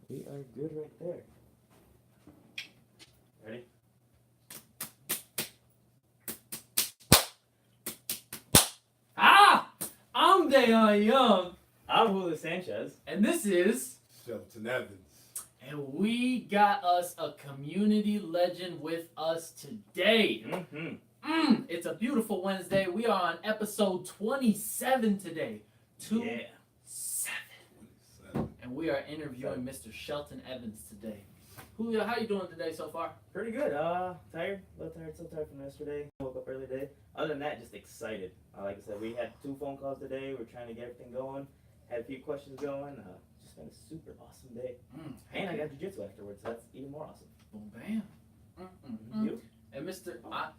We are good right there. Ready? Ah! I'm Dayon Young, I'm Julio Sanchez. and this is, Shelton Evans. and we got us a community legend with us today. It's a beautiful Wednesday. We are on episode 27 today. Yeah. 27. And we are interviewing Mr. Shelton Evans today. Julio, how you doing today so far? Pretty good. Tired. A little tired. Still tired from yesterday. Woke up early today. Other than that, just excited. Like I said, we had 2 phone calls today. We're trying to get everything going. Had a few questions going. Just been a super awesome day. And I got jiu-jitsu afterwards, so that's even more awesome. Boom, bam. You? And Mr.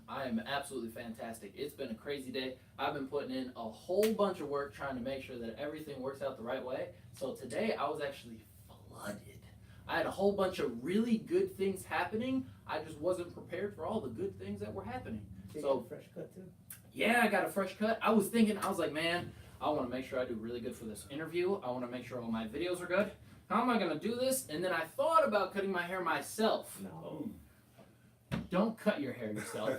I am absolutely fantastic. It's been a crazy day. I've been putting in a whole bunch of work trying to make sure that everything works out the right way. So today I was actually flooded. I had a whole bunch of really good things happening. I just wasn't prepared for all the good things that were happening. So fresh cut too. Yeah, I got a fresh cut. I was like, man, I want to make sure I do really good for this interview. I want to make sure all my videos are good. How am I going to do this? And then I thought about cutting my hair myself. No. Don't cut your hair yourself.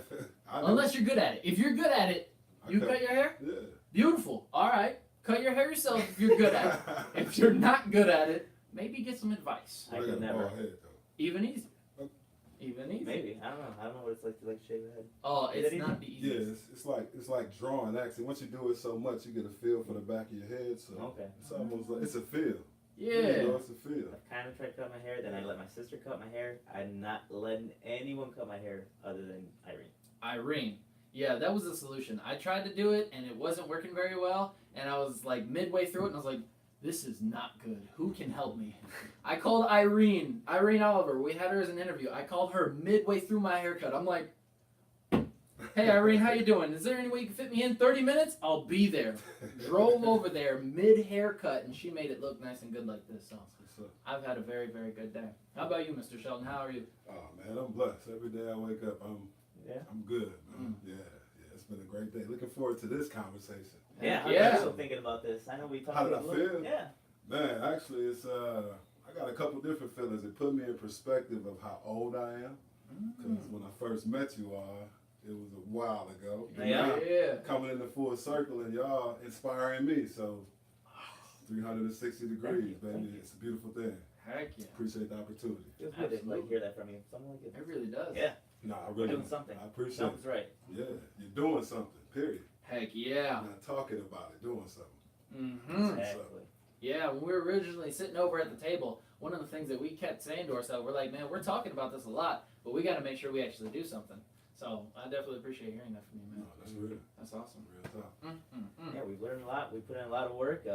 Unless you're good at it. If you're good at it, you cut your hair? Yeah. Beautiful. All right. Cut your hair yourself if you're good at it. If you're not good at it, maybe get some advice. I could never. Even easier. Even easier. Maybe. I don't know. I don't know what it's like to shave your head. Oh, Is it's it not the Yeah, easiest. it's like drawing actually. Once you do it so much, you get a feel for the back of your head. So Okay. it's almost like it's a feel. Yeah. You know, it's a feel. I've kind of tried to cut my hair, then I let my sister cut my hair. I'm not letting anyone cut my hair other than Irene. Irene. Yeah, that was the solution. I tried to do it, and it wasn't working very well. And I was like midway through it, and I was like, this is not good. Who can help me? I called Irene Oliver. We had her as an interview. I called her midway through my haircut. I'm like, hey, Irene, how you doing? Is there any way you can fit me in 30 minutes? I'll be there. Drove over there mid-haircut, and she made it look nice and good like this. So I've had a very, very good day. How about you, Mr. Shelton? How are you? Oh man, I'm blessed. Every day I wake up, I'm good, man. Yeah. It's been a great day. Looking forward to this conversation. Yeah, I'm Yeah. also thinking about this. I know we talked How did about I it a little. feel? Yeah. Man, actually, it's I got a couple different feelings. It put me in perspective of how old I am. Because when I first met you all, it was a while ago. And Yeah. now, coming into full circle and y'all inspiring me. So 360 degrees, Thank baby. you. It's a beautiful thing. Heck yeah. Appreciate the opportunity. It was good to Absolutely. hear that from you. Something like it. It really does. Yeah. No, I We're really doing something. I appreciate it. Something's right. Yeah, you're doing something, period. Heck yeah. Not talking about it, doing something. Mm-hmm. Exactly. Yeah, when we were originally sitting over at the table, one of the things that we kept saying to ourselves, we're like, man, we're talking about this a lot, but we got to make sure we actually do something. So I definitely appreciate hearing that from you, man. No, that's real. That's awesome. Real talk. Yeah, we've learned a lot. We put in a lot of work.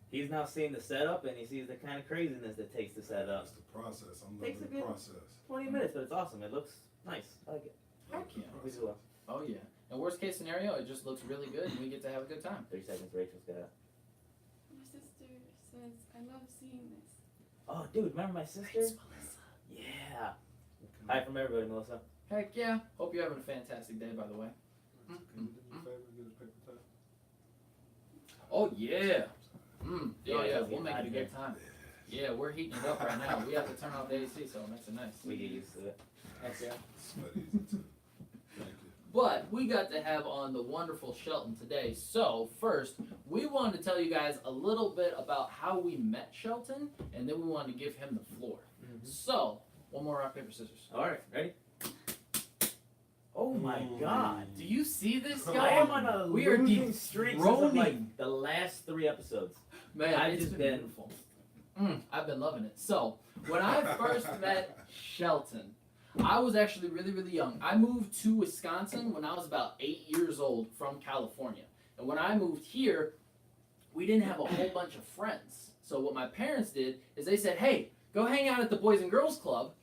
He's now seeing the setup, and he sees the kind of craziness that takes to set up. That's the process. I'm Takes loving a the good- process. 20 minutes, but it's awesome. It looks nice. I like it. Heck Love the yeah. We process. do well. Oh, yeah. And worst case scenario, it just looks really good and we get to have a good time. 30 seconds, Rachel's got it. My sister says, I love seeing this. Oh, dude, remember my sister? Yeah. Hi from everybody, Melissa. Heck yeah. Hope you're having a fantastic day, by the way. Can you do me a favor and get a paper towel? Oh, yeah. Yeah, Yeah, we'll make it a good time. Yeah, we're heating it up right now. We have to turn off the AC, so it makes it nice. We get used to it. Heck yeah. Sweat easy too. Thank you. But we got to have on the wonderful Shelton today. So first, we wanted to tell you guys a little bit about how we met Shelton, and then we wanted to give him the floor. So, one more rock, paper, scissors. All right, ready? Oh my Ooh. God. Do you see this, I guy? am on a We are losing streak since of, like dethroning. the last 3 episodes. Man, I've it's just been been- beautiful. I've been loving it. So, when I first met Shelton, I was actually really, really young. I moved to Wisconsin when I was about 8 years old from California. And when I moved here, we didn't have a whole bunch of friends. So what my parents did is they said, hey, go hang out at the Boys and Girls Club.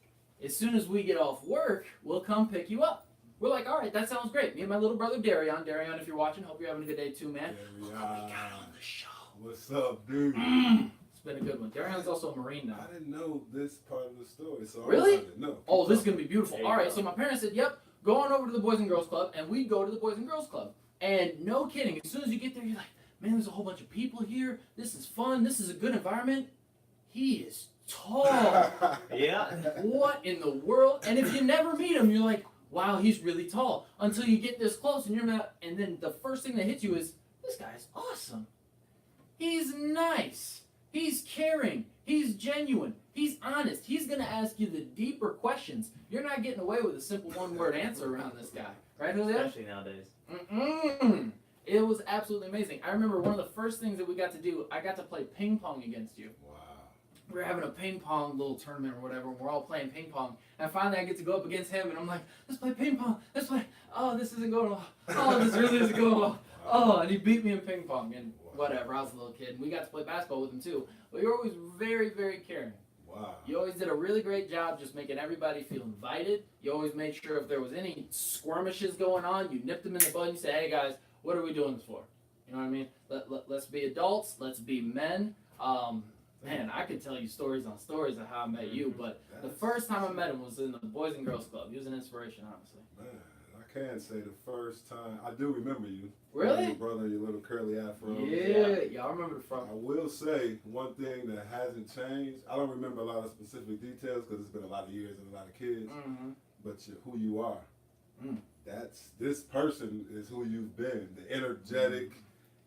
As soon as we get off work, we'll come pick you up. We're like, all right, that sounds great. Me and my little brother, Darion, if you're watching, hope you're having a good day too, man. There we We are. got on the show. What's up, dude? It's been a good one. Darion's also a Marine now. I didn't know this part of the story, so Really? I didn't know. Oh, this is going to be beautiful. There you All right, go. so my parents said, yep, go on over to the Boys and Girls Club, and we'd go to the Boys and Girls Club. And no kidding, as soon as you get there, you're like, man, there's a whole bunch of people here. This is fun. This is a good environment. he is tall. Yeah. What in the world? And if you never meet him, you're like, wow, he's really tall. Until you get this close and you're not, and then the first thing that hits you is, this guy's awesome. He's nice. He's caring. He's genuine. He's honest. He's going to ask you the deeper questions. You're not getting away with a simple one-word answer around this guy. Right, Julio? Especially nowadays. Mm-mm. It was absolutely amazing. I remember one of the first things that we got to do, I got to play ping pong against you. Wow. We were having a ping pong little tournament or whatever, and we're all playing ping pong. And finally I get to go up against him, and I'm like, let's play ping pong. Let's play. Oh, this isn't going well. Oh, this really isn't going well. Oh, and he beat me in ping pong, and whatever. I was a little kid. And we got to play basketball with him, too. But you're always very, very caring. Wow. You always did a really great job just making everybody feel invited. You always made sure if there was any skirmishes going on, you nipped them in the bud and you said, hey, guys, what are we doing this for? You know what I mean? Let's be adults. Let's be men. Man, I could tell you stories on stories of how I met you, but the first time I met him was in the Boys and Girls Club. He was an inspiration, honestly. Man, I can't say the first time. I do remember you. Really? Your brother, your little curly afro. Yeah, I remember the front. I will say one thing that hasn't changed. I don't remember a lot of specific details because it's been a lot of years and a lot of kids. Mm-hmm. But who you are. This person is who you've been. The energetic,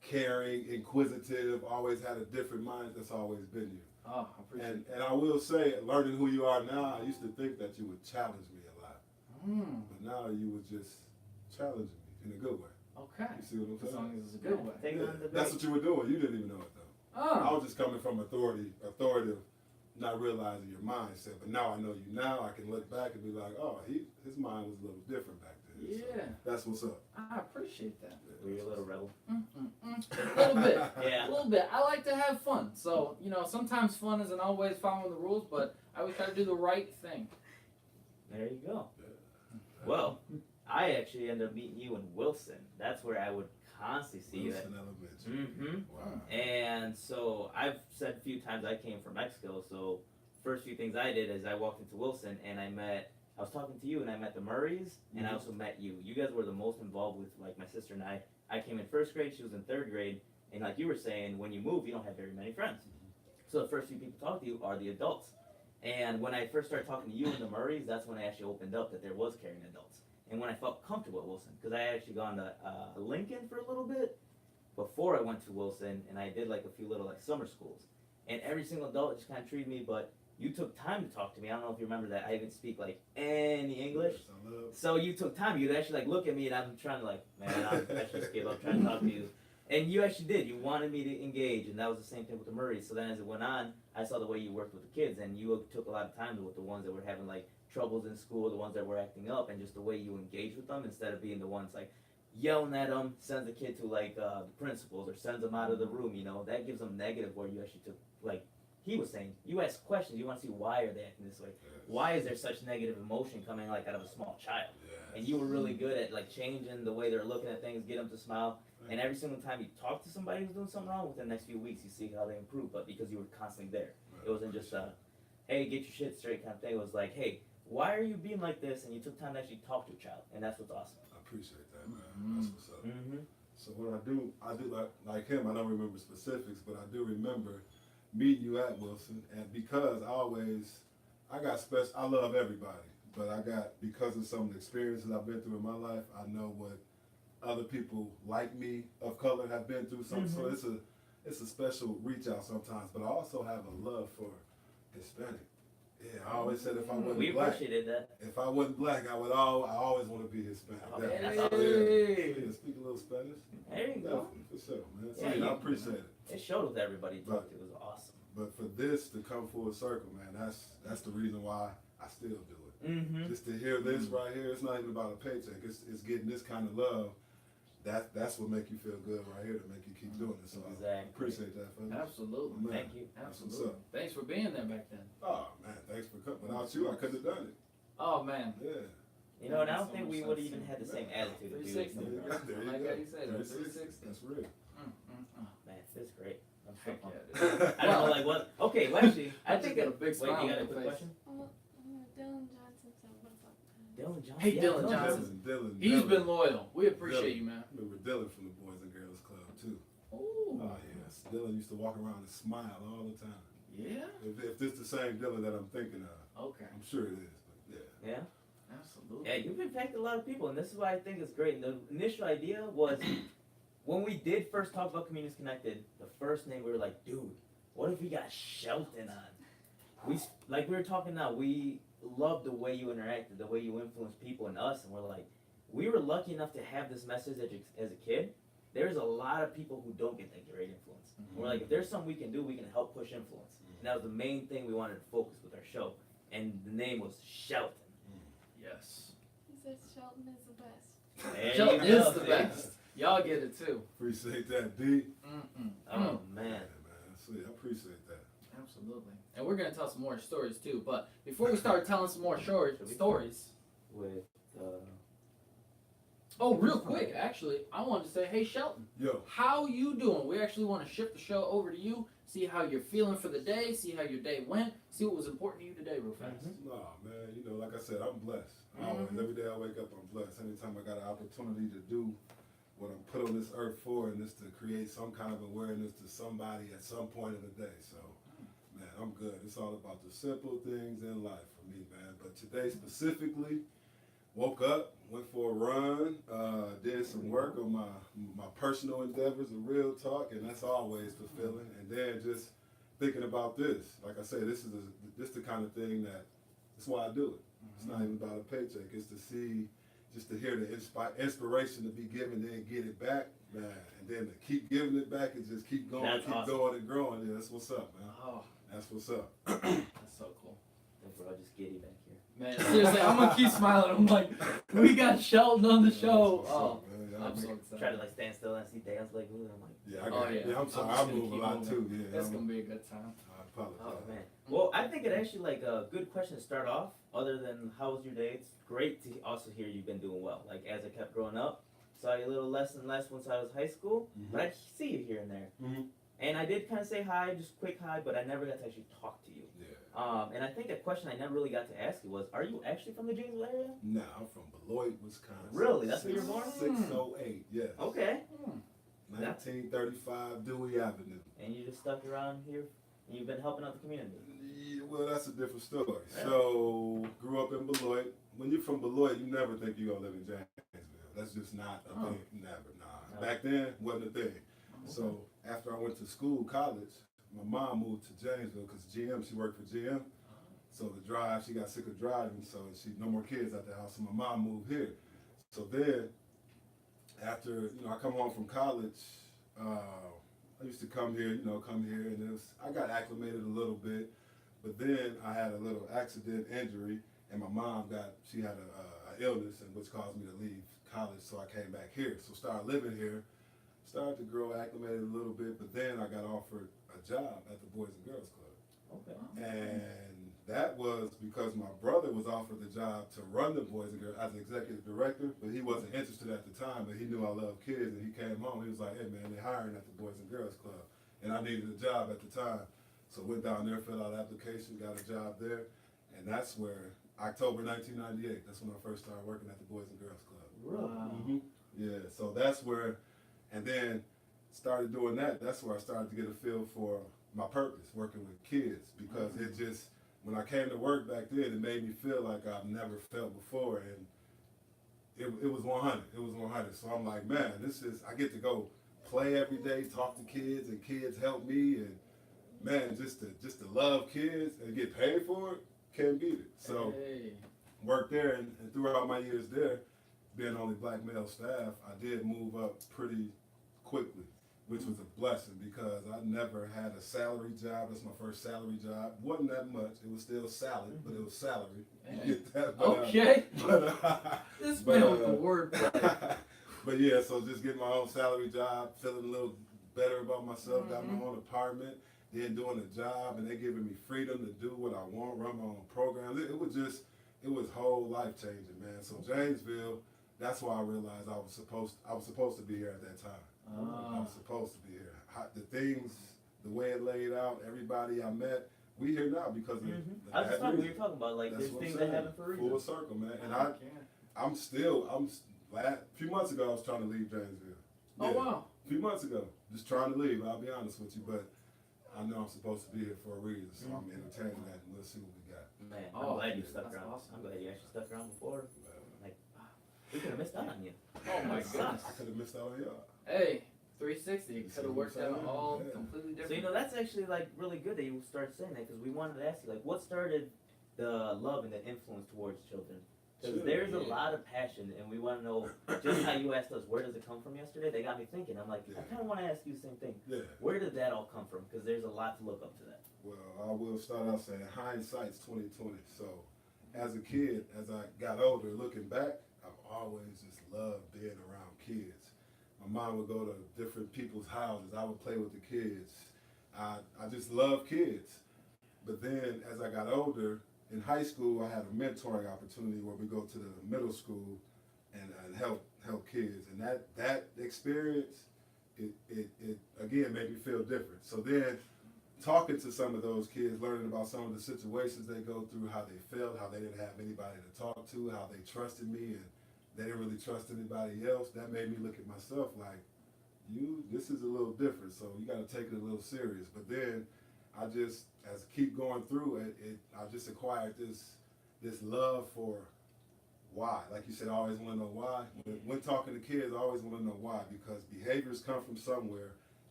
caring, inquisitive, always had a different mind. That's always been you. Oh, I appreciate And I will say, learning who you are now, I used to think that you would challenge me a lot. But now you would just challenge me in a good way. Okay. You see what I'm As saying? long as it's a good way. Take Yeah, on the that's what you were doing. You didn't even know it though. I Oh. was just coming from authoritative, not realizing your mindset. But now I know you. Now I can look back and be like, oh, his mind was a little different back then. Yeah. So that's what's up. I appreciate that. Were you a little rebel? A little bit. Yeah. A little bit. I like to have fun. So, sometimes fun isn't always following the rules, but I always try to do the right thing. There you go. Well, I actually ended up meeting you in Wilson. That's where I would constantly see you. Wilson Elementary. Mm-hmm. Wow. And so I've said a few times I came from Mexico. So first few things I did is I walked into Wilson and I was talking to you and I met the Murrays and I also met you. You guys were the most involved with like my sister and I. I came in first grade, she was in third grade, and like you were saying, when you move, you don't have very many friends. So the first few people talk to you are the adults. And when I first started talking to you and the Murrays, that's when I actually opened up that there was caring adults. And when I felt comfortable at Wilson, because I had actually gone to Lincoln for a little bit before I went to Wilson, and I did like a few little like summer schools. And every single adult just kind of treated me, but you took time to talk to me. I don't know if you remember that. I didn't speak like any English. Yes, I love. So you took time. You'd actually like look at me and I'm trying to like, man, I just give up trying to talk to you. And you actually did. You wanted me to engage, and that was the same thing with the Murrays. So then as it went on, I saw the way you worked with the kids, and you took a lot of time with the ones that were having like troubles in school, the ones that were acting up, and just the way you engage with them instead of being the ones like yelling at them, sends the kid to like the principals or sends them out of the room. That gives them negative. Where you actually took like he was saying, you ask questions. You want to see why are they acting this way? Yes. Why is there such negative emotion coming like out of a small child? Yes. And you were really good at like changing the way they're looking at things, get them to smile. And every single time you talk to somebody who's doing something wrong, within the next few weeks you see how they improve. But because you were constantly there, it wasn't just a, hey, get your shit straight kind of thing. It was like, hey, why are you being like this? And you took time to actually talk to a child, and that's what's awesome. I appreciate that, man. That's what's up. Mm-hmm. So what I do like him. I don't remember specifics, but I do remember meeting you at Wilson, and because I got special. I love everybody, but because of some of the experiences I've been through in my life, I know what other people like me of color have been through. So it's a special reach out sometimes. But I also have a love for Hispanic. Yeah, I always said if I wasn't We black, appreciated that. if I wasn't black, I always want to be Hispanic. Oh, Definitely. that's awesome. Yeah, speak a little Spanish. There you go. Definitely, for sure, man. So, Yeah, I you- appreciate it. It showed with everybody you talked to. It was awesome. But for this to come full circle, man, that's the reason why I still do it. Mm-hmm. Just to hear this right here, it's not even about a paycheck. It's getting this kind of love. That's what make you feel good right here to make you keep doing it. So I Exactly. appreciate that, fellas. Absolutely. Man, Thank you. that's what's Absolutely. up. Thanks for being there back then. Oh man, thanks for coming. Without you, I couldn't have done it. Oh, man. Yeah. You know, and I So don't think much we would sense. even had the same attitude if we 360. were There you go. There you Like go. how you said it, 360. 360. That's real. Man, it's great. I'm so Heck pumped. yeah, dude. I don't know, like what? Okay, well, actually, I I just think got a big Wait, smile you got on a my quick face. question? Dylan Johnson said, what's up? Dylan Johnson. Hey, Yeah, Dylan I know Johnson. Dylan. He's been loyal. We appreciate you, man. Remember Dylan from the Boys and Girls Club too. Ooh. Oh yes, Dylan used to walk around and smile all the time. Yeah? If this the same dealer that I'm thinking of? Okay. I'm sure it is, but yeah. Yeah. Absolutely. Yeah, you've impacted a lot of people, and this is why I think it's great. And the initial idea was when we did first talk about Communities Connected, the first name we were like, dude, what if we got Shelton on? Like we were talking now, we love the way you interacted, the way you influence people and us, and we're like, we were lucky enough to have this message as a kid. There's a lot of people who don't get that great influence. Mm-hmm. We're like, if there's something we can do, we can help push influence. And that was the main thing we wanted to focus with our show. And the name was Shelton. Yes. He says Shelton is the best. There Shelton you is go, the see? best. Y'all get it too. Appreciate that, D. Oh, Yeah, man. man. Sweet. I appreciate that. Absolutely. And we're gonna tell some more stories too. But before we start telling some more stories, With, oh, real quick, actually, I wanted to say, hey Shelton, Yo, how you doing? We actually want to shift the show over to you, see how you're feeling for the day, see how your day went, see what was important to you today, real fast. nah, man. You know, like I said, I'm blessed. Always, every day I wake up, I'm blessed. Anytime I got an opportunity to do what I'm put on this earth for, and it's to create some kind of awareness to somebody at some point of the day. So, man, I'm good. It's all about the simple things in life for me, man. But today specifically, woke up, went for a run, did some work on my personal endeavors and real talk, and that's always fulfilling. And then just thinking about this, like I said, this is the kind of thing that's why I do it. It's not even about a paycheck. It's to see, just to hear the inspiration to be given, then get it back, man, and then to keep giving it back and just keep going, That's keep awesome. going and growing. Yeah, that's what's up, man. Oh, That's what's up. that's so cool. bro, just giddy back here. Man, seriously, I'm gonna keep smiling. I'm like, we got Shelton on the Yeah, show. that's what's Oh, up, man. I'm so Try excited. to like stand still and see dance like, ooh, I'm like, Yeah, Oh, yeah. I'm sorry. I'm just I gonna move a keep lot moving. too. Yeah, It's gonna be a good time. I apologize. oh man. Well, I think it actually like a good question to start off. Other than how was your day? It's great to also hear you've been doing well. Like as I kept growing up, saw you a little less and less once I was high school, but I see you here and there. Mhm. And I did kind of say hi, just quick hi, but I never got to actually talk to you. Yeah. And I think a question I never really got to ask you was, are you actually from the Janesville area? Nah, I'm from Beloit, Wisconsin. Really? That's where you're born? 608, yes. Okay. 1935 Dewey Avenue. And you just stuck around here, and you've been helping out the community. Yeah, well, that's a different story. Yeah. So, grew up in Beloit. When you're from Beloit, you never think you're going to live in Janesville. That's just not a thing. Never, nah. No. Back then, wasn't a thing. So, after I went to school, college, my mom moved to Janesville because GM, she worked for GM. So the drive, she got sick of driving, so she no more kids at the house. So my mom moved here. So then, after I come home from college, I used to come here, and I got acclimated a little bit, but then I had a little accident injury, and my mom she had a illness, and which caused me to leave college. So I came back here. So started living here, started to grow acclimated a little bit, but then I got offered a job at the Boys and Girls Club. Okay. And that was because my brother was offered the job to run the Boys and Girls as executive director, but he wasn't interested at the time, but he knew I loved kids, and he came home, he was like, hey man, they're hiring at the Boys and Girls Club. And I needed a job at the time. So went down there, filled out an application, got a job there, and that's where, October 1998, that's when I first started working at the Boys and Girls Club. Really? Yeah, so that's where, and then started doing that, that's where I started to get a feel for my purpose, working with kids, because it just, when I came to work back then, it made me feel like I've never felt before, and it was 100, it was 100. So I'm like, man, I get to go play every day, talk to kids, and kids help me, and man, just to love kids and get paid for it, can't beat it. So Hey. worked there, and throughout my years there, being only black male staff, I did move up pretty quickly, which was a blessing because I never had a salary job. That's my first salary job. Wasn't that much. It was still salad, but it was salary. You Hey. get that? Okay. But, This but, man with the word. but yeah, so just getting my own salary job, feeling a little better about myself, got my own apartment, then doing a job, and they giving me freedom to do what I want, run my own programs. It was whole life changing, man. So Janesville, that's why I realized I was supposed to be here at that time. I was supposed to be here. The things, the way it laid out, everybody I met, we here now because of I was just that talking, we reason. were talking about like That's there's what I'm things that saying. happen for a reason. Full circle, man. And a few months ago I was trying to leave Janesville. Oh Yeah. wow. A few months ago, just trying to leave. I'll be honest with you, but I know I'm supposed to be here for a reason, so I'm entertaining that, and let's see what we got. Man, Oh, I'm glad you stuck that's around. awesome. I'm glad you actually stuck around before. Like, we could have missed out on you. Oh my That goodness. sucks. I could have missed out on y'all. Hey, 360. It could have worked out Yeah. all Yeah. completely So different. that's actually like really good that you started saying that, because we wanted to ask you like what started the love and the influence towards children. Because Sure, there's a yeah. lot of passion, and we want to know just how you asked us where does it come from yesterday. They got me thinking. I'm like, I kind of want to ask you the same thing. Yeah. Where did that all come from? Because there's a lot to look up to that. Well, I will start out saying hindsight's 2020. So, as a kid, as I got older, looking back, I've always just loved being around kids. My mom would go to different people's houses. I would play with the kids. I just love kids. But then, as I got older, in high school, I had a mentoring opportunity where we go to the middle school and help kids. And that experience, it again made me feel different. So then, talking to some of those kids, learning about some of the situations they go through, how they felt, how they didn't have anybody to talk to, how they trusted me and they didn't really trust anybody else, that made me look at myself like, this is a little different, so you got to take it a little serious. But then I just, as I keep going through it, I just acquired this love for why. Like you said, I always want to know why. When talking to kids, I always want to know why, because behaviors come from somewhere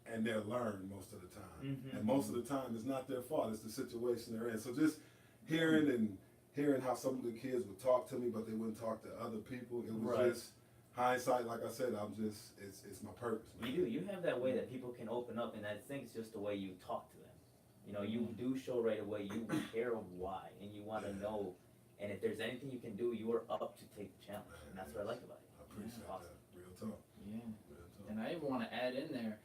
and they're learned most of the time. Mm-hmm. And most of the time, it's not their fault. It's the situation they're in. So just hearing how some of the kids would talk to me, but they wouldn't talk to other people. It was Right. just hindsight. Like I said, it's my purpose. Man. You have that way that people can open up, and I think it's just the way you talk to them. You do show right away you care of why, and you want to know. And if there's anything you can do, you are up to take the challenge, and that's what I like about it. I appreciate Awesome. that. Real talk. Yeah. Real talk. And I even want to add in there,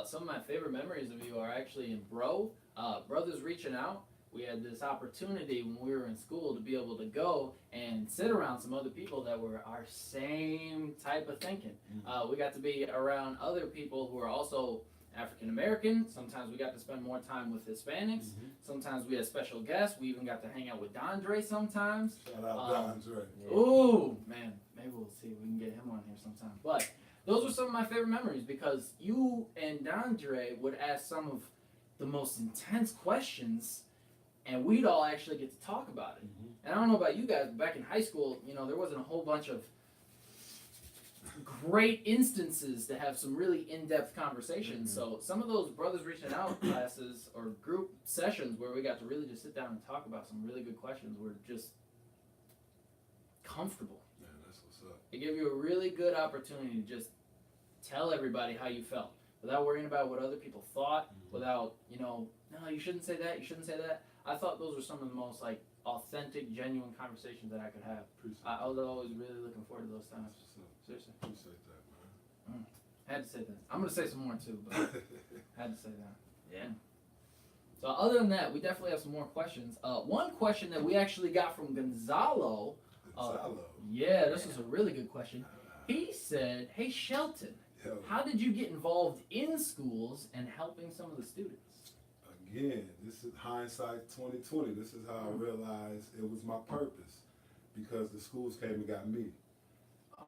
some of my favorite memories of you are actually in Brothers Reaching Out. We had this opportunity when we were in school to be able to go and sit around some other people that were our same type of thinking. We got to be around other people who are also African American. Sometimes we got to spend more time with Hispanics. Sometimes we had special guests. We even got to hang out with Dondre sometimes. Shout out Dondre. Yeah. Ooh, man, maybe we'll see if we can get him on here sometime. But those were some of my favorite memories because you and Dondre would ask some of the most intense questions, and we'd all actually get to talk about it. And I don't know about you guys, but back in high school, there wasn't a whole bunch of great instances to have some really in-depth conversations. So some of those Brothers Reaching Out classes or group sessions where we got to really just sit down and talk about some really good questions were just comfortable. Yeah, that's what's up. It gave you a really good opportunity to just tell everybody how you felt without worrying about what other people thought, without, no, you shouldn't say that, you shouldn't say that. I thought those were some of the most authentic, genuine conversations that I could have. Appreciate I was always really looking forward to those times. That's what's up. Seriously. Appreciate that, man. Had to say that. I'm gonna say some more too, but had to say that. Yeah. So other than that, we definitely have some more questions. One question that we actually got from Gonzalo. Gonzalo. Yeah, this is a really good question. He said, "Hey Shelton, Yo, how did you get involved in schools and helping some of the students?" again, this is hindsight 2020. This is how I realized it was my purpose because the schools came and got me.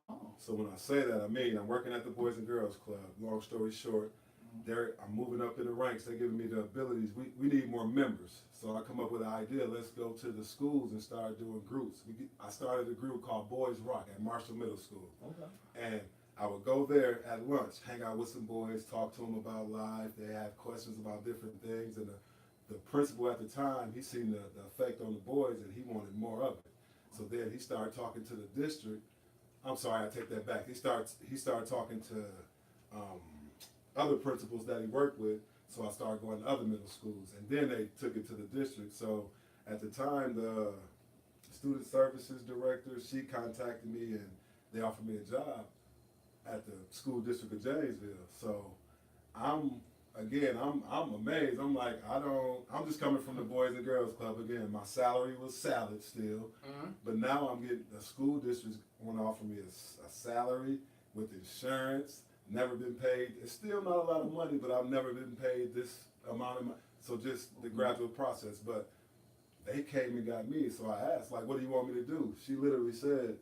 Oh. So when I say that, I mean I'm working at the Boys and Girls Club. Long story short, I'm moving up in the ranks. They're giving me the abilities. We need more members. So I come up with an idea. Let's go to the schools and start doing groups. I started a group called Boys Rock at Marshall Middle School. Okay. And I would go there at lunch, hang out with some boys, talk to them about life. They have questions about different things. And the principal at the time, he seen the effect on the boys and he wanted more of it. So then he started talking to the district. I'm sorry, I take that back. He started talking to other principals that he worked with. So I started going to other middle schools. And then they took it to the district. So at the time, the student services director, she contacted me and they offered me a job at the school district of Janesville. So I'm amazed. I'm like, I'm just coming from the Boys and Girls Club again. My salary was salad still, but now I'm getting, the school district want to offer me a salary with insurance, never been paid. It's still not a lot of money, but I've never been paid this amount of money. So just the gradual process, but they came and got me. So I asked, like, what do you want me to do? She literally said,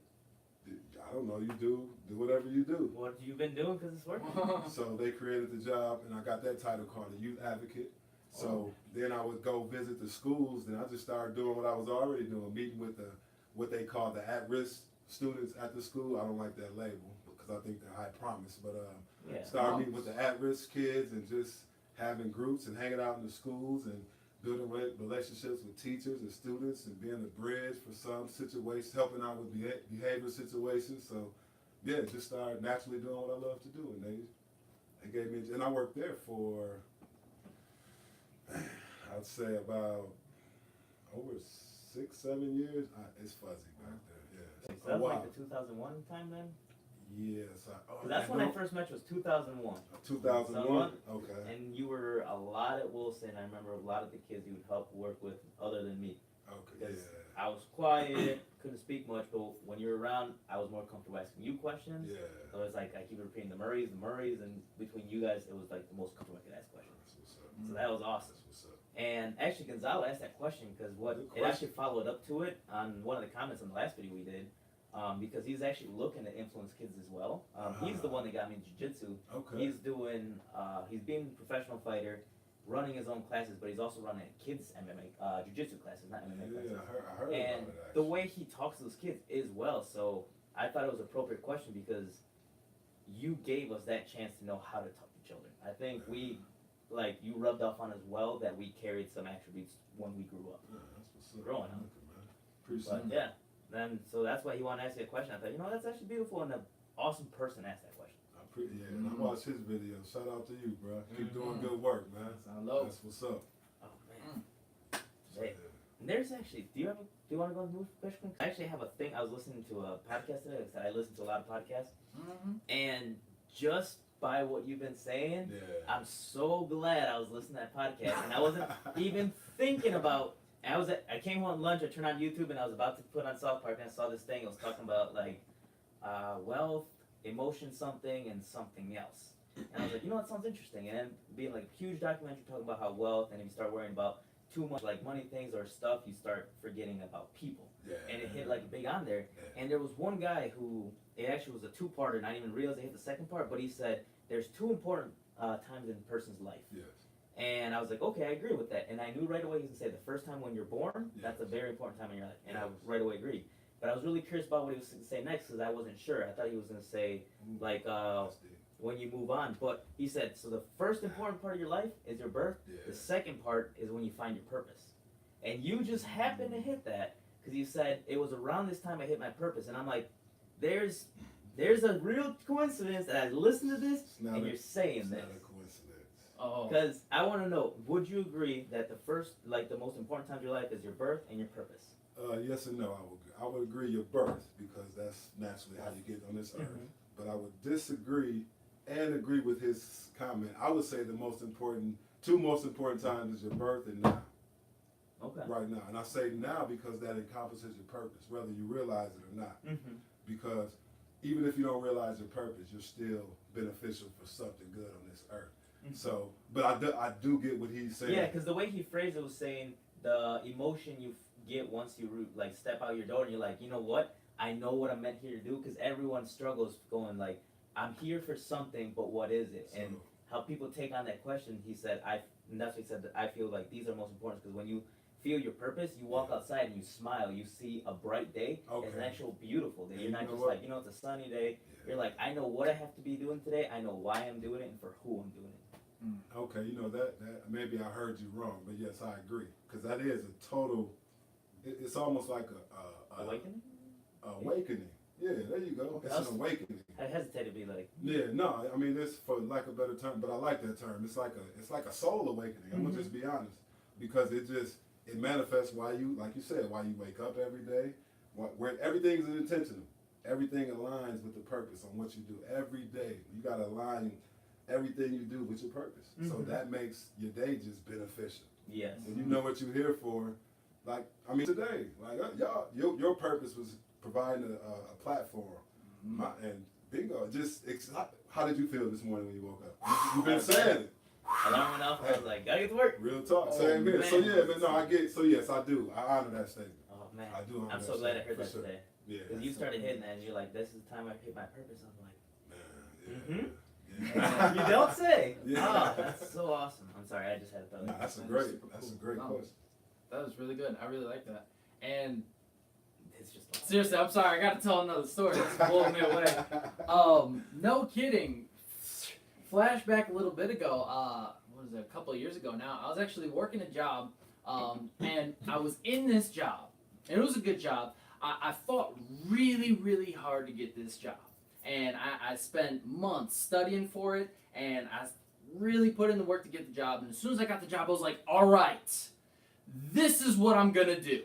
I don't know, you do whatever you do. What have you been doing? Because it's working. So they created the job, and I got that title called a youth advocate. So then I would go visit the schools. Then I just started doing what I was already doing, meeting with what they call the at-risk students at the school. I don't like that label because I think they're high promise. But started meeting with the at-risk kids and just having groups and hanging out in the schools and building relationships with teachers and students and being a bridge for some situations, helping out with behavior situations. So yeah, just started naturally doing what I love to do, and they gave me, and I worked there for, I'd say about over 6-7 years. It's fuzzy back there, yeah. So that was like the 2001 time then? Yes. That's when I first met you, was 2001. 2001? Okay. And you were a lot at Wilson. I remember a lot of the kids you would help work with other than me. Okay, Because yeah. I was quiet, couldn't speak much, but when you were around, I was more comfortable asking you questions. Yeah. So it's like I keep repeating the Murrays, and between you guys, it was like the most comfortable I could ask questions. That's what's up. So that was awesome. That's what's up. And actually, Gonzalo asked that question because it actually followed up to it on one of the comments on the last video we did, because he's actually looking to influence kids as well. He's the one that got me in jiu-jitsu. Okay. He's doing, he's being a professional fighter, running his own classes, but he's also running kids MMA, jiu-jitsu classes, not MMA classes. Yeah, I heard And about it, the way he talks to those kids is well, so I thought it was an appropriate question because you gave us that chance to know how to talk to children. I think you rubbed off on us well that we carried some attributes when we grew up. Yeah, that's what's up. Growing up. Okay, man. Appreciate But it. yeah, then so that's why he wanted to ask you a question. I thought, that's actually beautiful, and an awesome person asked that question. And I watched his video. Shout out to you, bro. Keep doing good work, man. Sound low. That's what's up. Oh man. So, Hey, and there's actually, do you want to go and move question? I actually have a thing. I was listening to a podcast today. Like I said, I listen to a lot of podcasts, and just by what you've been saying, yeah. I'm so glad I was listening to that podcast, and I wasn't even thinking about. I came home lunch. I turned on YouTube, and I was about to put on South Park, and I saw this thing. It was talking about wealth, emotion, something, and something else. And I was like, that sounds interesting. And then being like a huge documentary talking about how wealth, and if you start worrying about too much like money things or stuff, you start forgetting about people. Yeah. And it hit like big on there. Yeah. And there was one guy who, it actually was a two-parter, and I didn't even realize they hit the second part, but he said there's two important times in a person's life. Yes. And I was like, okay, I agree with that. And I knew right away he was going to say the first time when you're born, that's a very important time in your life. And I right away agreed. But I was really curious about what he was going to say next because I wasn't sure. I thought he was going to say, like, when you move on. But he said, so the first important part of your life is your birth. Yeah. The second part is when you find your purpose. And you just happened to hit that because you said it was around this time I hit my purpose. And I'm like, there's a real coincidence that I listened to this and you're saying this. It's not a coincidence. Oh. Because I want to know, would you agree that the first, the most important time of your life is your birth and your purpose? Yes and no. I would agree your birth because that's naturally how you get on this earth. But I would disagree and agree with his comment. I would say two most important times is your birth and now. Okay. Right now. And I say now because that encompasses your purpose, whether you realize it or not. Because even if you don't realize your purpose, you're still beneficial for something good on this earth. So, but I do get what he's saying. Yeah, because the way he phrased it was saying the emotion you get once you step out your door and you're like, you know what? I know what I'm meant here to do because everyone struggles going like, I'm here for something, but what is it? And how people take on that question, he said, and that's what he said, that I feel like these are most important because when you feel your purpose, you walk outside and you smile, you see a bright day. It's an actual beautiful day. You're not just like, it's a sunny day. You're like, I know what I have to be doing today. I know why I'm doing it and for who I'm doing it. Okay, that maybe I heard you wrong, but yes, I agree because that is a total. It's almost like a Awakening? Awakening. Yeah, there you go. It's an awakening. I hesitate to be like. Yeah, no, I mean it's for lack of a better term, but I like that term. It's like a soul awakening. I'm gonna just be honest because it manifests why you, like you said, why you wake up every day. Where everything is intentional. Everything aligns with the purpose on what you do every day. You gotta align everything you do with your purpose. So that makes your day just beneficial. Yes. And you know what you're here for. Like, I mean, today, y'all, your purpose was providing a platform. And bingo, how did you feel this morning when you woke up? You've been saying it. Alarm went off, I was like, gotta get to work. Real talk. Same here. So yeah, but no, so yes, I do. I honor that statement. Oh man. I do honor I'm that so glad I heard statement, that for today. Yeah. Because you started hitting that and you're like, this is the time I hit my purpose. I'm like, Man, yeah. You don't say. Yeah. Oh, that's so awesome. I'm sorry, I just had to. Nah, that's a That is great, super that's a cool. great No. question. That was really good. I really like that. And It's just seriously, I'm sorry. I got to tell another story. It's blowing me away. No kidding. Flashback a little bit ago. What was it? A couple of years ago now. I was actually working a job, and I was in this job, and it was a good job. I fought really, really hard to get this job, and I spent months studying for it, and I really put in the work to get the job. And as soon as I got the job, I was like, all right, this is what I'm gonna do.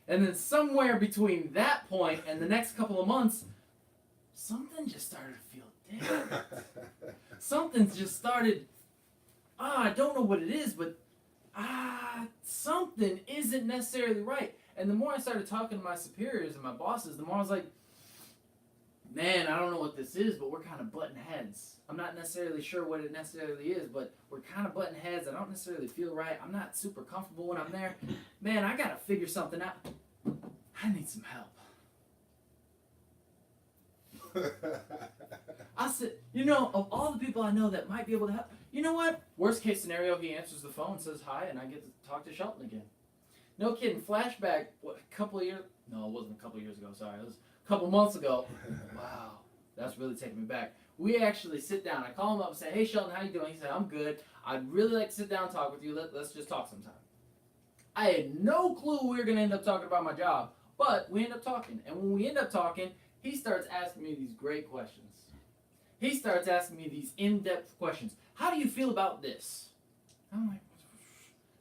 And then somewhere between that point and the next couple of months, something just started to feel different. Something's just started, I don't know what it is, but something isn't necessarily right. And the more I started talking to my superiors and my bosses, the more I was like, man, I don't know what this is, but we're kind of butting heads. I'm not necessarily sure what it necessarily is, but we're kind of butting heads. I don't necessarily feel right. I'm not super comfortable when I'm there. Man, I got to figure something out. I need some help. I said, of all the people I know that might be able to help, you know what? Worst case scenario, he answers the phone, says hi, and I get to talk to Shelton again. No kidding. Flashback, what, a couple of years? No, it wasn't a couple of years ago. Sorry. It was a couple months ago. Wow. That's really taking me back. We actually sit down. I call him up and say, hey, Shelton, how you doing? He said, I'm good. I'd really like to sit down and talk with you. Let's just talk sometime. I had no clue we were going to end up talking about my job, but we end up talking. And when we end up talking, he starts asking me these great questions. He starts asking me these in-depth questions. How do you feel about this? I'm like,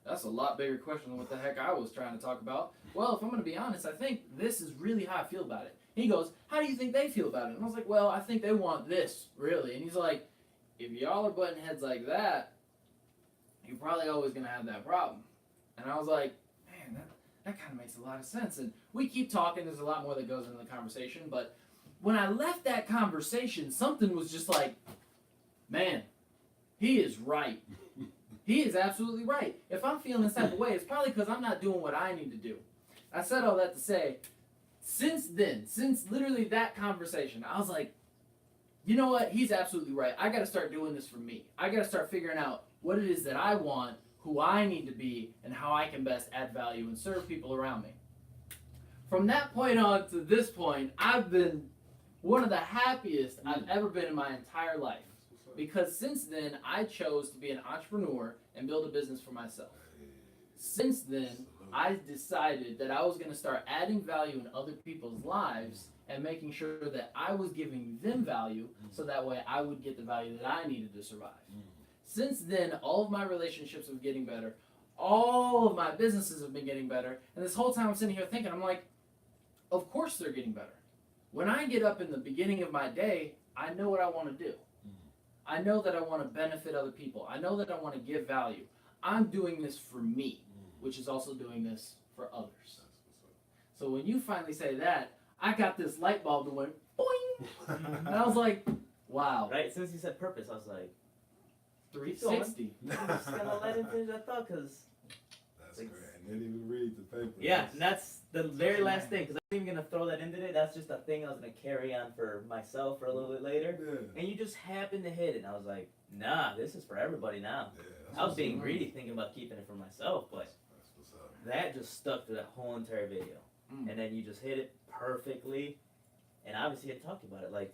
that's a lot bigger question than what the heck I was trying to talk about. Well, if I'm going to be honest, I think this is really how I feel about it. He goes, how do you think they feel about it? And I was like, well, I think they want this, really. And he's like, if y'all are butting heads like that, you're probably always going to have that problem. And I was like, man, that kind of makes a lot of sense. And we keep talking. There's a lot more that goes into the conversation. But when I left that conversation, something was just like, man, he is right. He is absolutely right. If I'm feeling this type of way, it's probably because I'm not doing what I need to do. I said all that to say, since then, since literally that conversation, I was like, you know what? He's absolutely right. I got to start doing this for me. I got to start figuring out what it is that I want, who I need to be, and how I can best add value and serve people around me. From that point on to this point, I've been one of the happiest I've ever been in my entire life. Because since then, I chose to be an entrepreneur and build a business for myself. Since then, I decided that I was going to start adding value in other people's lives and making sure that I was giving them value so that way I would get the value that I needed to survive. Since then, all of my relationships have been getting better. All of my businesses have been getting better. And this whole time I'm sitting here thinking, I'm like, of course they're getting better. When I get up in the beginning of my day, I know what I want to do. I know that I want to benefit other people. I know that I want to give value. I'm doing this for me, which is also doing this for others. So when you finally say that, I got this light bulb that went boing, and I was like, wow. Right? Since you said purpose, I was like, 360. I'm just going to let him finish that thought because... That's great. And didn't even read the paper. Yeah, and that's the very last thing, because I'm even going to throw that into it. That's just a thing I was going to carry on for myself for a little bit later. Yeah. And you just happened to hit it, and I was like, nah, this is for everybody now. Yeah, I was being greedy thinking about keeping it for myself, but that's what's up. that just stuck to that whole entire video. And then you just hit it perfectly, and obviously I talked about it like,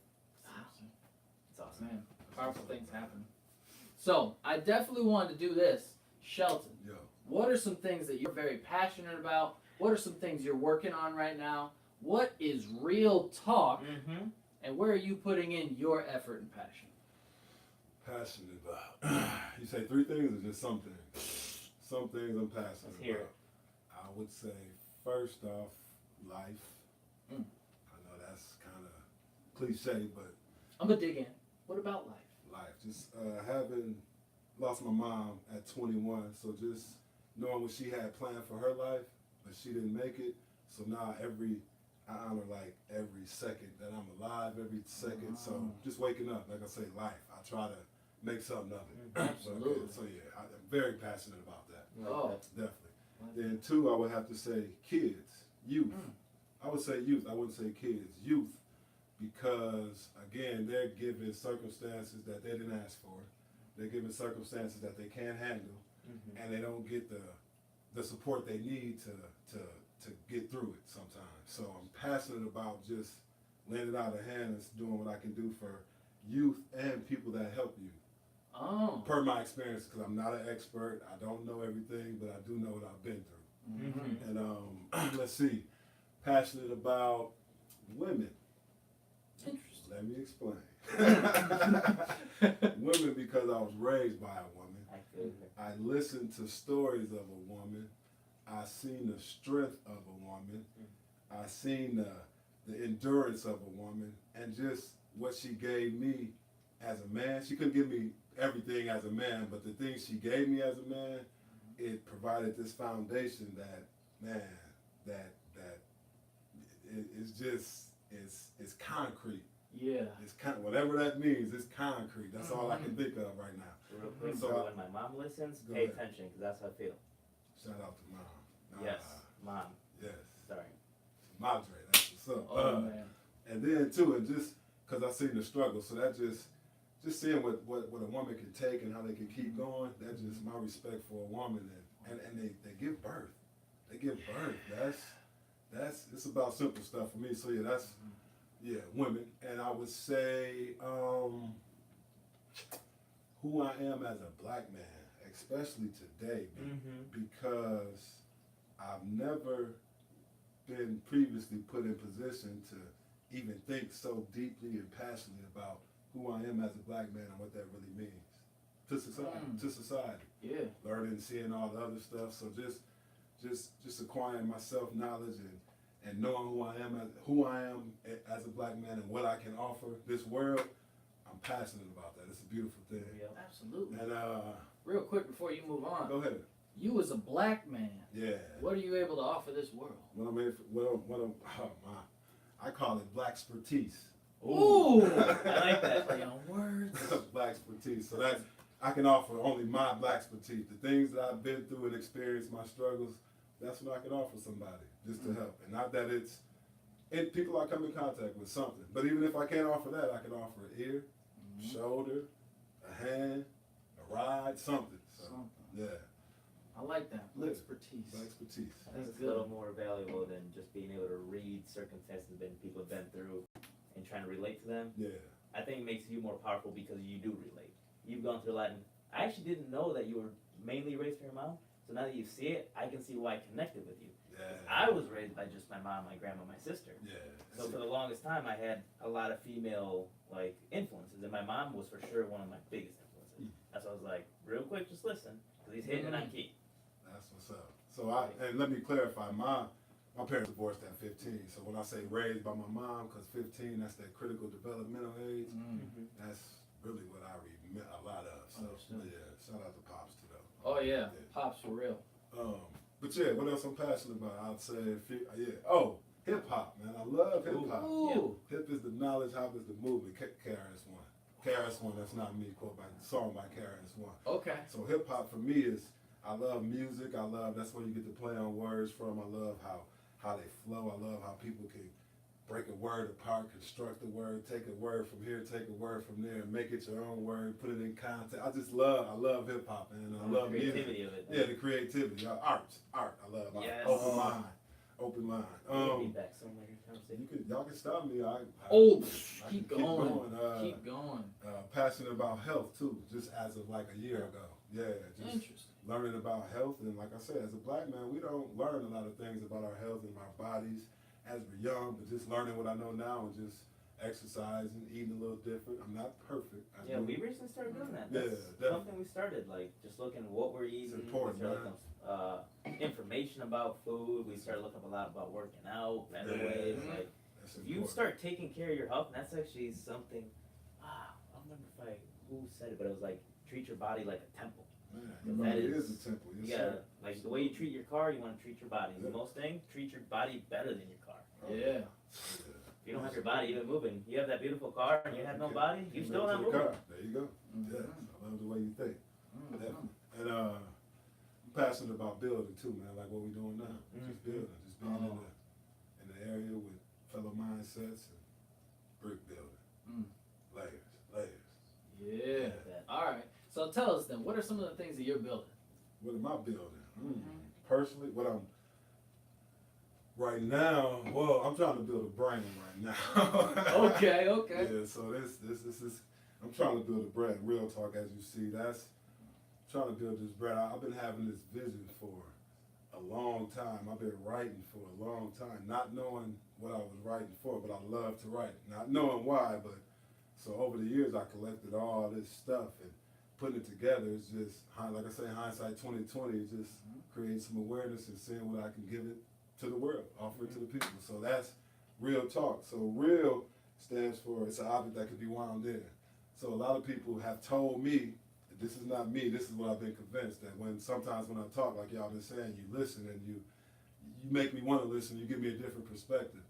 it's awesome. Man, powerful things happen. So, I definitely wanted to do this. Shelton, Yo. what are some things that you're very passionate about? What are some things you're working on right now? What is real talk? Mm-hmm. And where are you putting in your effort and passion? Passionate about. You say three things or just some things? Some things I'm passionate Let's hear about. it. I would say, first off, life. Mm. I know that's kind of cliche, but I'm going to dig in. What about life? life. Just having lost my mom at 21, so just knowing what she had planned for her life, but she didn't make it. So now I honor like every second that I'm alive, every second. So just waking up, like I say, life. I try to make something of it. Absolutely. So yeah, I'm very passionate about that. Oh. Definitely. Then two, I would have to say kids, youth. I would say youth. I wouldn't say kids, youth, because again, they're given circumstances that they didn't ask for. They're given circumstances that they can't handle, and they don't get the support they need to get through it sometimes. So I'm passionate about just lending out a hand and doing what I can do for youth and people that help you. Oh. Per my experience, because I'm not an expert, I don't know everything, but I do know what I've been through. And let's see, passionate about women. Interesting. Let me explain. Women, because I was raised by a woman. I feel I listened to stories of a woman. I seen the strength of a woman. I seen the endurance of a woman, and just what she gave me as a man. She couldn't give me everything as a man, but the things she gave me as a man, it provided this foundation that, man, that it's just, it's concrete. Yeah. It's whatever that means, it's concrete. That's all I can think of right now. real quick, So so when my mom listens, Go pay ahead. attention, because that's how I feel. Shout out to Mom. Yes, mom. Yes. Sorry. Madre, that's what's up. Oh man. And then too, and just because I seen the struggle, so that just seeing what a woman can take and how they can keep going, that's just my respect for a woman, and they give birth. They give birth. That's it's about simple stuff for me. So yeah, that's women. And I would say who I am as a black man, especially today, because I've never been previously put in position to even think so deeply and passionately about who I am as a black man and what that really means to society. Yeah. Learning, seeing all the other stuff. So just acquiring my self knowledge and knowing who I am as a black man and what I can offer this world. I'm passionate about that. It's a beautiful thing. Yep. Absolutely. And Real quick before you move on, go ahead. you as a black man, Yeah. what are you able to offer this world? I call it black expertise. Ooh, I like that. Play on words. Black expertise. So that's, I can offer only my black expertise. The things that I've been through and experienced, my struggles, that's what I can offer somebody, just to help. And not that people I come in contact with something. But even if I can't offer that, I can offer an ear, shoulder, a hand, a ride, something. So, yeah. I like that. Black Yeah. expertise. Black expertise. I think That's it's good. a little more valuable than just being able to read circumstances that people have been through and trying to relate to them. Yeah. I think it makes you more powerful because you do relate. You've gone through a lot, and I actually didn't know that you were mainly raised by your mom. So now that you see it, I can see why I connected with you. Yeah. I was raised by just my mom, my grandma, my sister. Yeah. So for the longest time, I had a lot of female influences, and my mom was for sure one of my biggest influences. That's why I was like, real quick, just listen, because he's hitting it on key. That's what's up. So and let me clarify, my parents divorced at 15. So when I say raised by my mom, because 15, that's that critical developmental age. That's really what I remember a lot of. So Understood. yeah, shout out to Pops too though. Oh yeah, Pops for real. But yeah, what else I'm passionate about? I'd say hip hop, man. I love hip hop. Ooh. Hip is the knowledge, hop is the movement. KRS One. KRS One. That's not me. Quote by song by KRS One. Okay. So hip hop for me is, I love music. That's where you get to play on words from. I love how they flow. I love how people can break a word apart, construct a word, take a word from here, take a word from there, make it your own word, put it in context. I love hip hop, man. I love the creativity music. of it. Yeah, the creativity. Art. I love art. Yes. Open mind. Feedback somewhere. Y'all can stop me. I Keep can going. Keep going. Passionate about health too, just as of like a year ago. Yeah, just Interesting. learning about health, and like I said, as a black man, we don't learn a lot of things about our health and our bodies as we're young, but just learning what I know now and just exercising, eating a little different. I'm not perfect. We recently started doing that. Yeah, That's definitely. something we started, just looking at what we're eating. important, we started looking up, information about food. We started looking up a lot about working out, better ways. That's If you important. start taking care of your health, and that's actually something, I don't remember who said it, but it was treat your body like a temple. Man, That it is- is a temple. You Yes, gotta, sir. the way you treat your car, you want to treat your body. Yeah. The most thing, treat your body better than your car. Yeah. If you don't have your body even moving, you have that beautiful car and you have no body, you still not Remember to the moving. car. There you go. Mhm. Yes, I love the way you think. Mhm. Definitely. And I'm passionate about building too, man. Like what we doing now, just building, just being in the area with fellow mindsets and brick building. Mm. Layers. Yeah. That. All right. So tell us then, what are some of the things that you're building? What am I building? Mhm. Personally, what I'm right now. Well, I'm trying to build a brand right now. Okay. Okay. Yeah. So this is. I'm trying to build a brand. Real talk, as you see, that's trying to build this brand. I've been having this vision for a long time. I've been writing for a long time, not knowing what I was writing for, but I love to write. Not knowing why, but so over the years I collected all this stuff and putting it together. It's just like I say, hindsight 2020. It's just creating some awareness and seeing what I can give it to the world, offer it to the people. So that's real talk. So real stands for it's an object that could be wound in. So a lot of people have told me, this is not me, this is what I've been convinced, that sometimes when I talk, like y'all been saying, you listen and you make me want to listen, you give me a different perspective.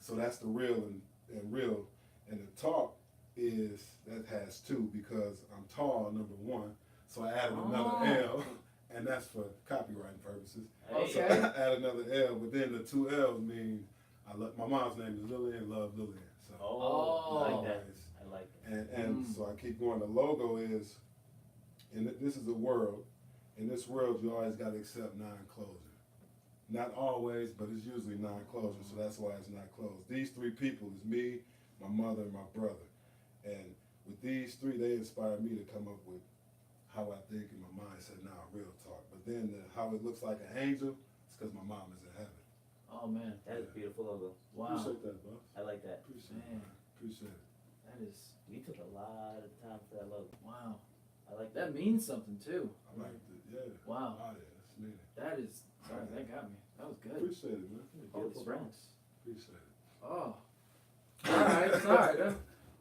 So that's the real and real. And the talk that has two, because I'm tall, number one, so I added another L, and that's for copywriting purposes. Okay. So I add another L, but then the two L's mean, my mom's name is Lillian, love Lillian. So I like that. I like that. and so I keep going. The logo is, and this is a world. In this world, you always got to accept non-closure. Not always, but it's usually non-closure, so that's why it's not closed. These three people is me, my mother, and my brother. And with these three, they inspired me to come up with how I think in my mind. Said, nah, real talk. But then how it looks like an angel, it's because my mom is in heaven. Oh man, That is a beautiful logo. wow. Appreciate that, boss. I like that. Appreciate Man. it. Appreciate it. That is We took a lot of time for that logo. wow. I like That that. means something too. I liked it. Yeah. Wow. Oh, yeah. That's neat. That is sorry, that got me. That was good. Appreciate it, man. Holy Beautiful smokes. Appreciate it. Oh. Alright, sorry.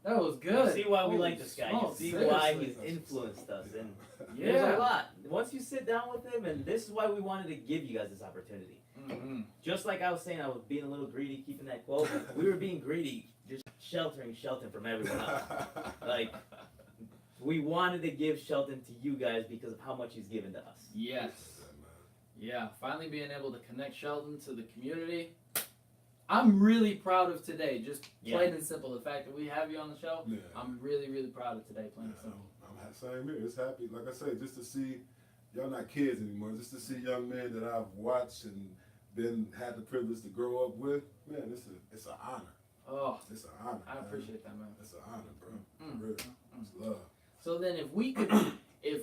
That was good. You see why we Holy like this guy. You smokes, see seriously. why he's influenced us. And Yeah. there's a lot. Once you sit down with him, and this is why we wanted to give you guys this opportunity. Mm-hmm. Just like I was saying, I was being a little greedy, keeping that quote. We were being greedy, just sheltering Shelton from everyone else. Like, we wanted to give Shelton to you guys because of how much he's given to us. Yes. Yeah, finally being able to connect Shelton to the community. I'm really proud of today, just plain and simple. The fact that we have you on the show, Yeah. I'm really, really proud of today, plain and simple. I'm same here. It's happy. Like I say, just to see y'all not kids anymore. Just to see young men that I've watched and had the privilege to grow up with. Man, it's an honor. Oh, It's an honor. I man. appreciate that, man. It's an honor, bro. Mm. Really. It's love. So then, if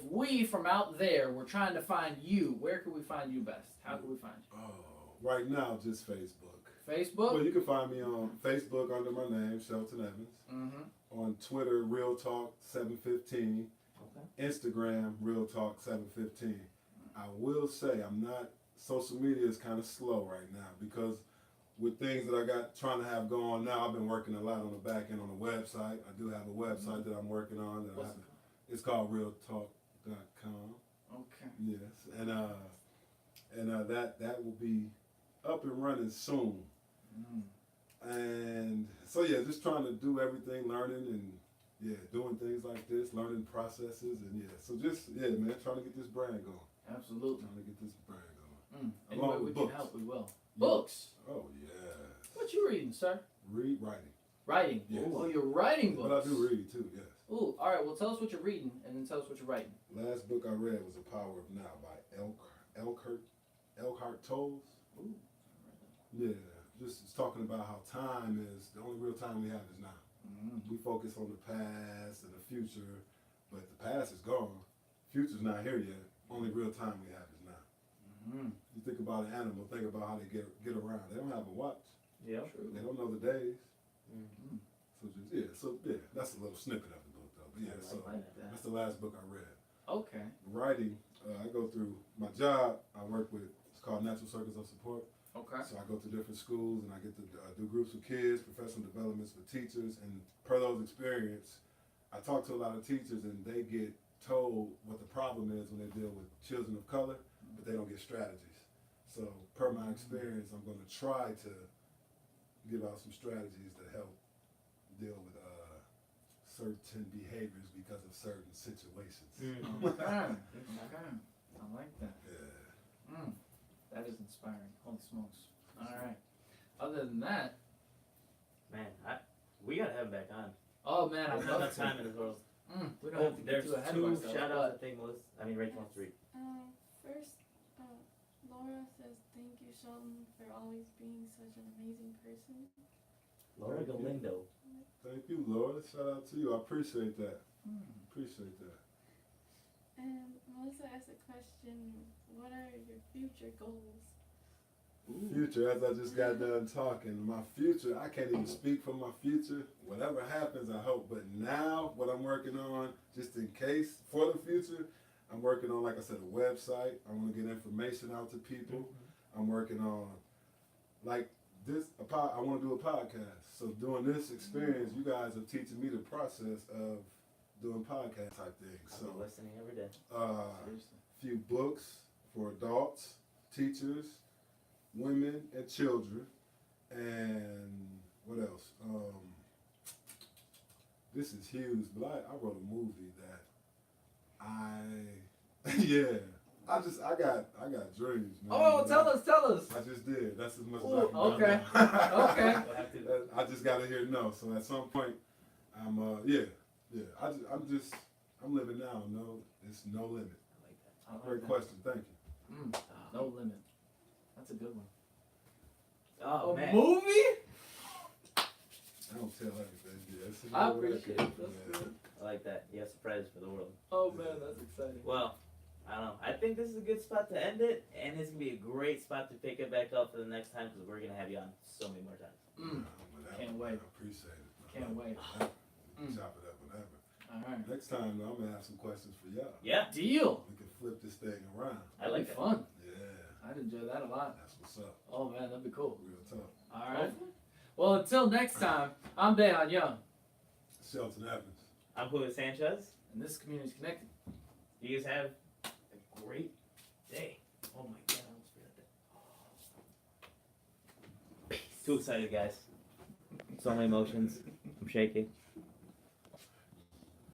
we from out there were trying to find you, where could we find you best? How could we find you? Oh, right now just Facebook. Facebook. Well, you can find me on Facebook under my name, Shelton Evans. Mm-hmm. On Twitter, Real Talk 715. Okay. Instagram, Real Talk 715. I will say social media is kind of slow right now because with things that I got trying to have going now, I've been working a lot on the back end on the website. I do have a website that I'm working on. It's called realtalk.com. Okay. Yes, and that will be up and running soon. Mm. And so yeah, just trying to do everything, learning and doing things like this, learning processes, and so man, trying to get this brand going. Absolutely. Trying to get this brand going. Mm. Any Along way we with can books. help, we will. Yeah. Books. Oh yeah. What you reading, sir? Writing. Writing. Yes. Oh, you're writing books. But I do read too. Yes. Ooh, all right. Well, tell us what you're reading, and then tell us what you're writing. Last book I read was The Power of Now by Eckhart Tolle. Ooh. Yeah. Just it's talking about how time is the only real time we have is now. Mm-hmm. We focus on the past and the future, but the past is gone. Future's not here yet. Only real time we have is now. Mm-hmm. You think about an animal, think about how they get around. They don't have a watch. Yeah. True. They don't know the days. Mm-hmm. So that's a little snippet of the book though. But so I like that. that's the last book I read. Okay. Writing, I go through my job. I work with it's called Natural Circles of Support. Okay. So I go to different schools and I get to do groups with kids, professional developments with teachers, and per those experience, I talk to a lot of teachers and they get told what the problem is when they deal with children of color, but they don't get strategies. So per my experience, I'm going to try to give out some strategies to help deal with certain behaviors because of certain situations. Okay. Okay. I like that. Yeah. Mm. That is inspiring. Holy smokes. All right. Other than that, Man, We gotta have him back on. Oh man, There's I'd not love enough to. time in this world. We don't have to get There's too ahead of two ourselves. shout outs. but- I think Melissa. Rachel wants to read. First, Laura says, thank you, Shelton, for always being such an amazing person. Laura Thank you. Galindo. Thank you, Laura. Shout out to you. I appreciate that. Appreciate that. And Melissa asked a question, what are your future goals? Future, as I just got done talking, my future, I can't even speak for my future. Whatever happens, I hope. But now, what I'm working on, just in case, for the future, I'm working on, like I said, a website. I want to get information out to people. I'm working on, like, I want to do a podcast. So doing this experience, you guys are teaching me the process of doing podcast type things. I'll be So, listening every day. Seriously. few books for adults, teachers, women, and children. And what else? This is huge, but I wrote a movie that yeah. I got dreams, man. Oh, tell us. I just did. That's as much as Ooh, I can do. okay. Okay. We'll have to. I just gotta hear no. So at some point, I'm I'm living now. No, it's no limit. I like that. Great question. Thank you. No limit. That's a good one. Oh, a man. movie? I don't tell everything. Yes, I appreciate it. That's good. I like that. You have surprises for the world. Oh man, that's exciting. Well, I don't know. I think this is a good spot to end it, and it's gonna be a great spot to pick it back up for the next time because we're gonna have you on so many more times. Can't wait. I appreciate it. Can't wait. Chop it up whenever. All right. Next time, though, I'm gonna have some questions for y'all. Yeah, Deal. We can flip this thing around. I like That'd that. be fun. Yeah, I'd enjoy that a lot. that's what's up. Oh man, that'd be cool. Real talk. All right. Well, until next time, I'm Dayon Young, Shelton Evans. I'm Julio Sanchez. and this is Communities Connected. You guys have a great day. Oh my god, I almost forgot that. Too excited, guys. So many emotions. I'm shaking.